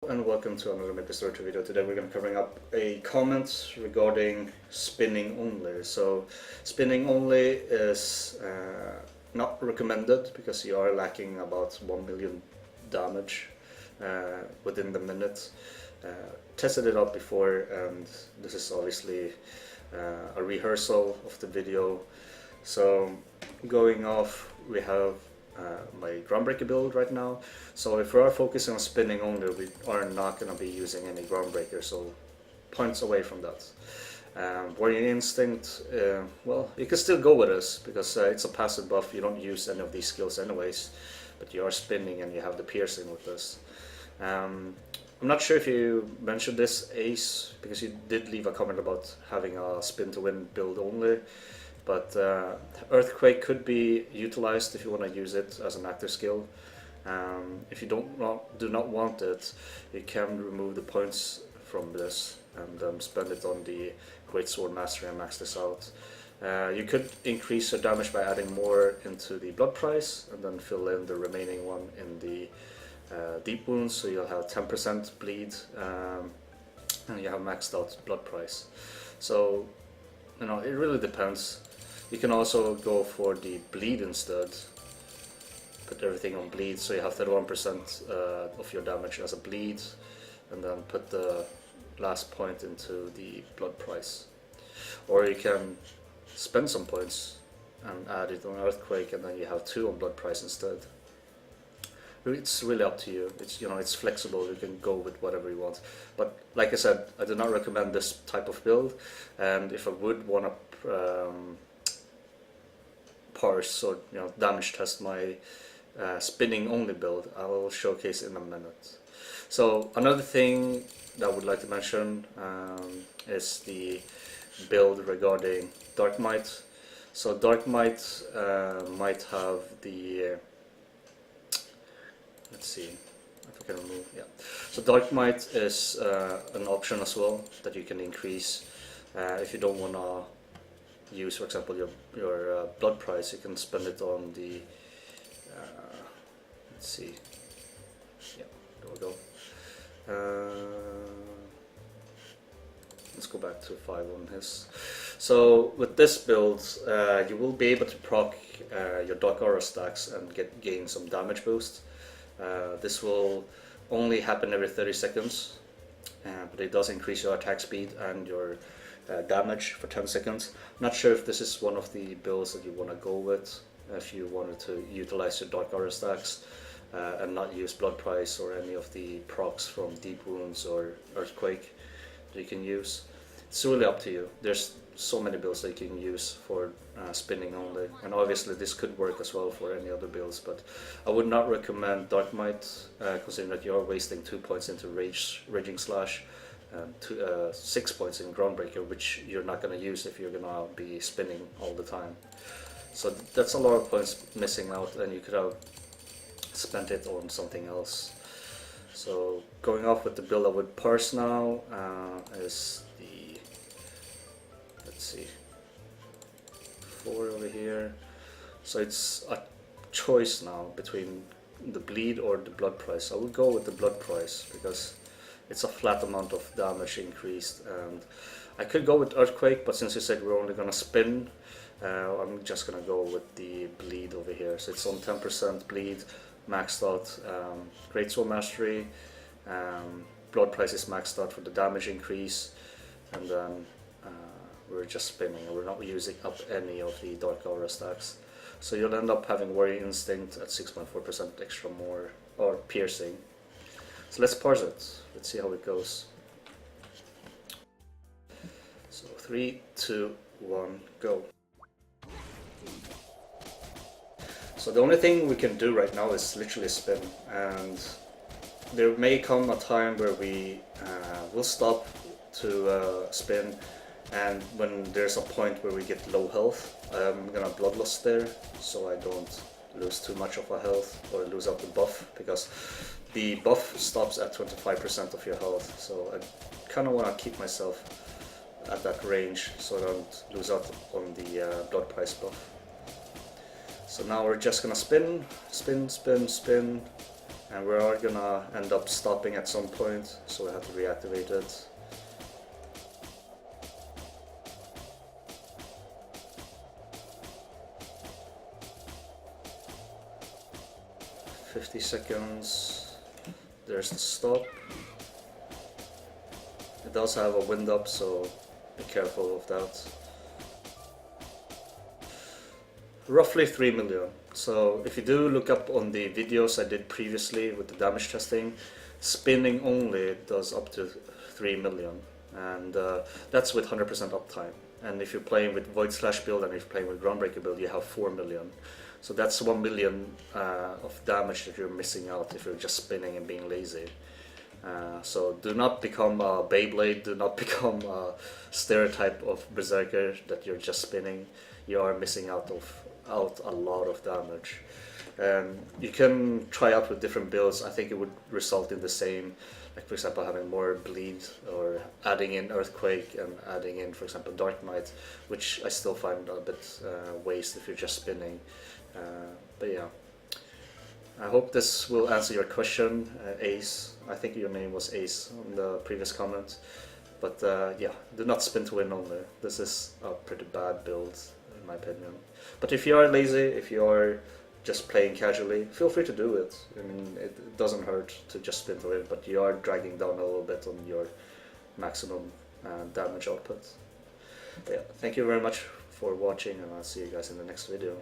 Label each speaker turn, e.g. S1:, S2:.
S1: and welcome to another Maplestory video. Today we're going to be covering up a comment regarding spinning only. So spinning only is not recommended because you are lacking about 1 million damage within the minute. Tested it out before, and this is obviously a rehearsal of the video. So going off, we have my groundbreaker build right now. So if we are focusing on spinning only, we are not going to be using any groundbreaker, so points away from that. Warrior Instinct, well, you can still go with this because it's a passive buff. You don't use any of these skills anyways, but you are spinning and you have the piercing with this. I'm not sure if you mentioned this, Ace, because you did leave a comment about having a Spin2Win build only. But Earthquake could be utilized if you want to use it as an active skill. If you do not want it, you can remove the points from this and spend it on the Great Sword Mastery and max this out. You could increase your damage by adding more into the blood price and then fill in the remaining one in the deep wounds, so you'll have 10% bleed and you have maxed out blood price. So, you know, it really depends. You can also go for the bleed instead, put everything on bleed, so you have 31% of your damage as a bleed, and then put the last point into the blood price. Or you can spend some points and add it on Earthquake, and then you have 2 on blood price instead. It's really up to you. It's, you know, it's flexible. You can go with whatever you want. But like I said, I do not recommend this type of build. And if I would want to parse or damage test my spinning only build, I will showcase in a minute. So another thing that I would like to mention is the build regarding Dark Might. So Dark Might might have the let's see if I can remove, yeah. So Dark Might is an option as well that you can increase if you don't want to use, for example, your blood price. You can spend it on the let's see, yeah, there we go. Let's go back to 5 on his. So with this build, you will be able to proc your Dark Aura stacks and gain some damage boost. This will only happen every 30 seconds, but it does increase your attack speed and your damage for 10 seconds. I'm not sure if this is one of the builds that you want to go with, if you wanted to utilize your Dark Aura stacks and not use Blood Price or any of the procs from Deep Wounds or Earthquake that you can use. It's really up to you. There's so many builds that you can use for spinning only, and obviously this could work as well for any other builds, but I would not recommend Dark Might, considering that you are wasting 2 points into Raging Slash and 6 points in Groundbreaker, which you're not going to use if you're going to be spinning all the time. So that's a lot of points missing out, and you could have spent it on something else. So going off with the build I would parse now is the, let's see, 4 over here. So it's a choice now between the bleed or the blood price. I will go with the blood price because it's a flat amount of damage increased, and I could go with Earthquake, but since you said we're only gonna spin, I'm just gonna go with the bleed over here. So it's on 10% bleed, maxed out. Great Sword Mastery, blood price is maxed out for the damage increase, and then we're just spinning and we're not using up any of the Dark Aura stacks. So you'll end up having Warrior Instinct at 6.4% extra more, or piercing. So let's parse it. Let's see how it goes. So 3, 2, 1, go. So the only thing we can do right now is literally spin, and there may come a time where we will stop to spin, and when there's a point where we get low health, I'm gonna Bloodlust there so I don't lose too much of our health or lose out the buff, because the buff stops at 25% of your health, so I kind of want to keep myself at that range so I don't lose out on the blood price buff. So now we're just gonna spin, spin, spin, spin, and we are gonna end up stopping at some point, so we have to reactivate it. $50. There's the stop. It does have a wind up, so be careful of that. Roughly 3 million. So if you do look up on the videos I did previously with the damage testing, spinning only does up to 3 million, and that's with 100% uptime. And if you're playing with Void Slash build and if you're playing with Groundbreaker build, you have 4 million. So that's 1 million of damage that you're missing out if you're just spinning and being lazy. So do not become a Beyblade, do not become a stereotype of Berserker that you're just spinning. You are missing out a lot of damage. You can try out with different builds. I think it would result in the same, like for example having more bleed or adding in Earthquake and adding in, for example, Dark Knight, which I still find a bit waste if you're just spinning. But yeah, I hope this will answer your question, Ace. I think your name was Ace on the previous comment. But yeah, do not spin to win only. This is a pretty bad build in my opinion. But if you are lazy, if you are just playing casually, feel free to do it. I mean, it doesn't hurt to just spin to win, but you are dragging down a little bit on your maximum damage output. But yeah, thank you very much for watching, and I'll see you guys in the next video.